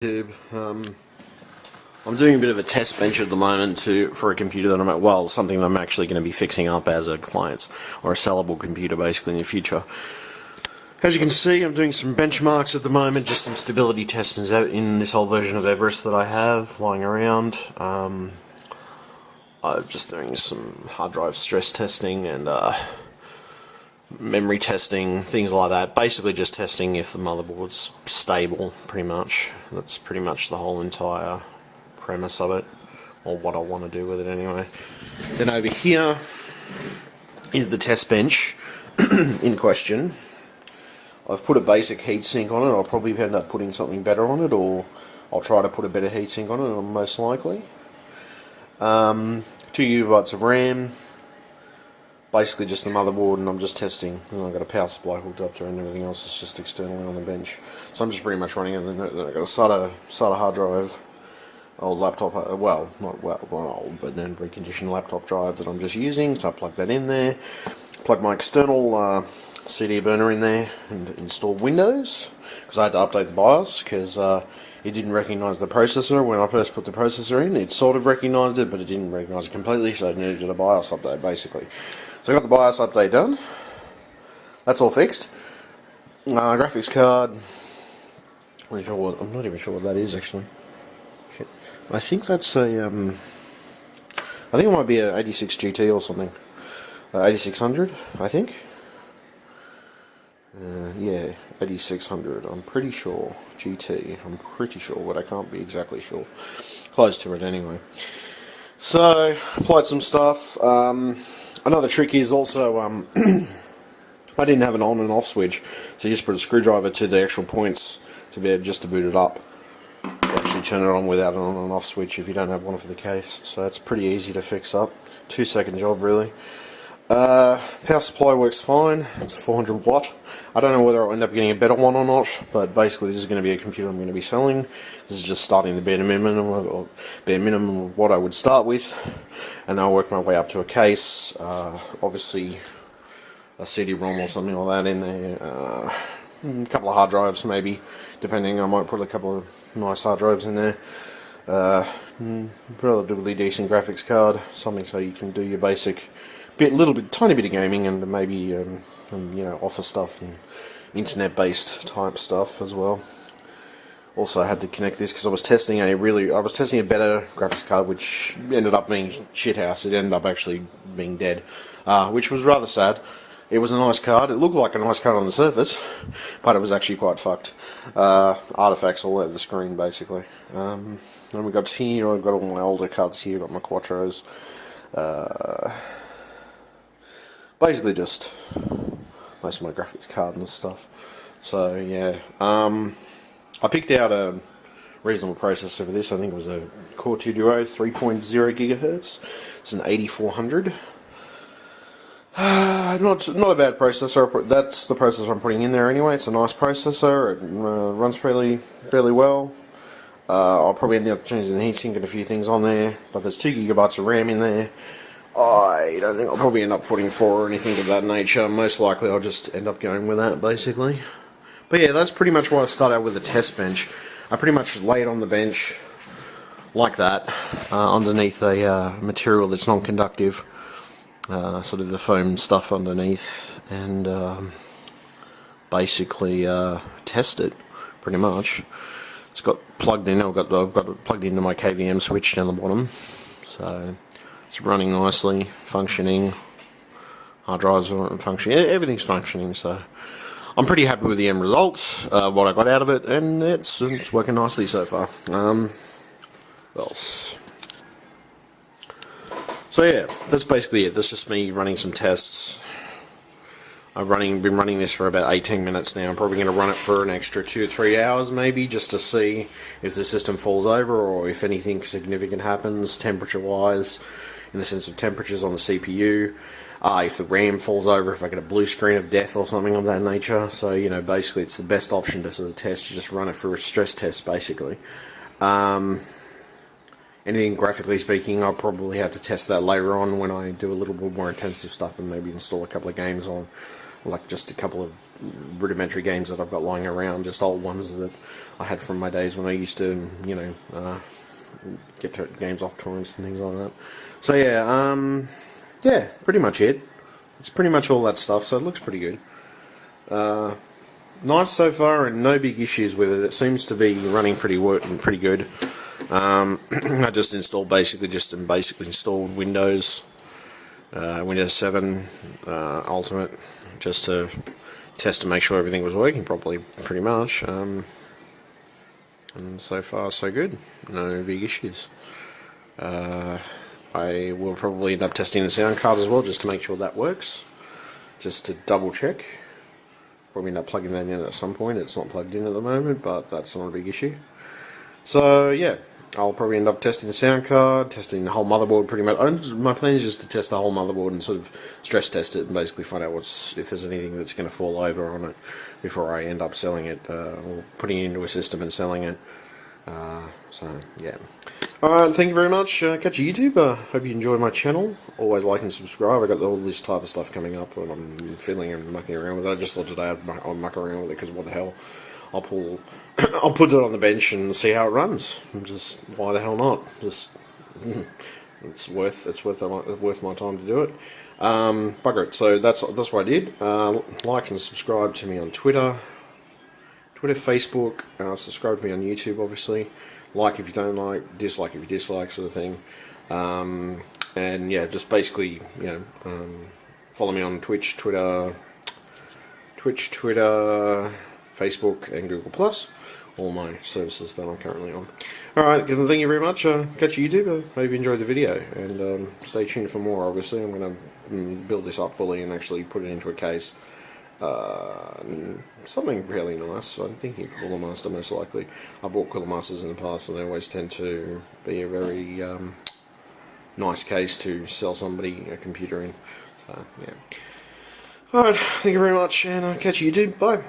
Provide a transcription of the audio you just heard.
YouTube. I'm doing a bit of a test bench at the moment for a computer that I'm at, well, something that I'm actually going to be fixing up as a client or a sellable computer basically in the future. As you can see, I'm doing some benchmarks at the moment, just some stability testings out in this old version of Everest that I have lying around. I'm just doing some hard drive stress testing and memory testing, things like that. Basically just testing if the motherboard's stable, pretty much. That's pretty much the whole entire premise of it, or what I want to do with it anyway. Then over here is the test bench in question. I've put a basic heatsink on it. I'll probably end up putting something better on it, or I'll try to put a better heatsink on it, most likely. 2 GB of RAM. Basically just the motherboard, and I'm just testing. And I've got a power supply hooked up to it, and everything else is just externally on the bench. So I'm just pretty much running it. Then I've got a SATA hard drive, old laptop, well, not old, but then reconditioned laptop drive that I'm just using. So I plug that in there, plug my external CD burner in there, and install Windows, because I had to update the BIOS, because it didn't recognise the processor when I first put the processor in. It sort of recognised it, but it didn't recognise it completely, so I needed a BIOS update, basically. So I got the BIOS update done. That's all fixed. Graphics card. I'm not even sure what that is, actually. Shit. I think that's a, I think it might be a 86 GT or something. 8600, I think. Yeah, 8600, I'm pretty sure. GT, I'm pretty sure, but I can't be exactly sure. Close to it anyway. So, applied some stuff. Another trick is also, I didn't have an on and off switch, so you just put a screwdriver to the actual points to be able just to boot it up. You actually turn it on without an on and off switch if you don't have one for the case, so it's pretty easy to fix up. 2-second job, really. Power supply works fine. It's a 400 watt. I don't know whether I'll end up getting a better one or not, but basically this is going to be a computer I'm going to be selling. This is just starting the bare minimum of what I would start with, and I'll work my way up to a case. Obviously a CD-ROM or something like that in there. A couple of hard drives maybe, depending. I might put a couple of nice hard drives in there. Relatively decent graphics card, something so you can do your basic tiny bit of gaming, and maybe you know, office stuff and internet-based type stuff as well. Also, I had to connect this because I was testing a better graphics card, which ended up being shithouse. It ended up actually being dead, which was rather sad. It was a nice card. It looked like a nice card on the surface, but it was actually quite fucked. Artifacts all over the screen, basically. And we got here. I've got all my older cards here. Got my Quattros. Basically just most of my graphics card and stuff. So yeah, I picked out a reasonable processor for this. I think it was a Core 2 Duo 3.0 GHz. It's an 8400. Not a bad processor. That's the processor I'm putting in there anyway. It's a nice processor. It runs fairly well. I'll probably end up changing the heatsink and a few things on there, but there's 2 GB of RAM in there. I don't think I'll probably end up putting 4 or anything of that nature. Most likely I'll just end up going with that, basically. But yeah, that's pretty much why I start out with a test bench. I pretty much lay it on the bench like that, underneath a material that's non-conductive, sort of the foam stuff underneath, and basically test it, pretty much. It's got plugged in. I've got it plugged into my KVM switch down the bottom, so it's running nicely, functioning. Hard drives are functioning. Everything's functioning, so I'm pretty happy with the end result, what I got out of it, and it's working nicely so far. What else? So yeah, that's basically it. That's just me running some tests. I've been running this for about 18 minutes now. I'm probably going to run it for an extra 2 or 3 hours maybe, just to see if the system falls over or if anything significant happens temperature-wise, in the sense of temperatures on the CPU. If the RAM falls over, if I get a blue screen of death or something of that nature. So, you know, basically it's the best option to sort of test. You just run it for a stress test, basically. Anything graphically speaking, I'll probably have to test that later on when I do a little bit more intensive stuff and maybe install a couple of games on like just a couple of rudimentary games that I've got lying around, just old ones that I had from my days when I used to, you know, get games off torrents and things like that. So yeah, yeah, pretty much it. It's pretty much all that stuff, so it looks pretty good. Nice so far, and no big issues with it. It seems to be running pretty good. I just installed basically installed Windows 7 Ultimate, just to test to make sure everything was working properly, pretty much. And so far so good, no big issues. I will probably end up testing the sound card as well, just to make sure that works, just to double check. Probably end up plugging that in at some point. It's not plugged in at the moment, but that's not a big issue. So yeah, I'll probably end up testing the sound card, testing the whole motherboard pretty much. My plan is just to test the whole motherboard and sort of stress test it and basically find out if there's anything that's going to fall over on it before I end up selling it, or putting it into a system and selling it. So yeah. Alright, thank you very much. Catch you YouTube. Hope you enjoy my channel. Always like and subscribe. I've got all this type of stuff coming up and I'm fiddling and mucking around with it. I just thought today I'll muck around with it because what the hell. I'll put it on the bench and see how it runs. Just why the hell not? Just it's worth my time to do it. Bugger it. So that's what I did. Like and subscribe to me on Twitter, Facebook. Subscribe to me on YouTube, obviously. Like if you don't like, dislike if you dislike, sort of thing. And yeah, just basically, you know, follow me on Twitch, Twitter, Facebook, and Google+. All my services that I'm currently on. Alright, thank you very much. Catch you YouTube. I hope you enjoyed the video. And stay tuned for more, obviously. I'm going to build this up fully and actually put it into a case. Something really nice. I'm thinking Cooler Master, most likely. I bought Cooler Masters in the past and they always tend to be a very nice case to sell somebody a computer in. So, yeah. Alright, thank you very much, and I'll catch you YouTube. Bye.